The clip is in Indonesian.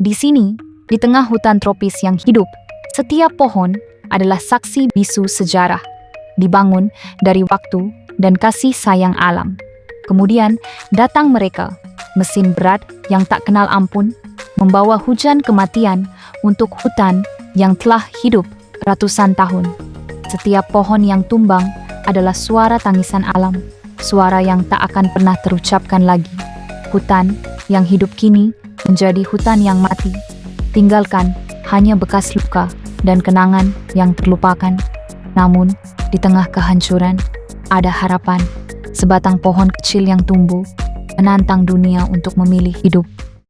Di sini, di tengah hutan tropis yang hidup, setiap pohon adalah saksi bisu sejarah, dibangun dari waktu dan kasih sayang alam. Kemudian datang mereka, mesin berat yang tak kenal ampun, membawa hujan kematian untuk hutan yang telah hidup ratusan tahun. Setiap pohon yang tumbang adalah suara tangisan alam, suara yang tak akan pernah terucapkan lagi. Hutan yang hidup kini menjadi hutan yang mati, tinggalkan hanya bekas luka dan kenangan yang terlupakan. Namun, di tengah kehancuran, ada harapan, sebatang pohon kecil yang tumbuh, menantang dunia untuk memilih hidup.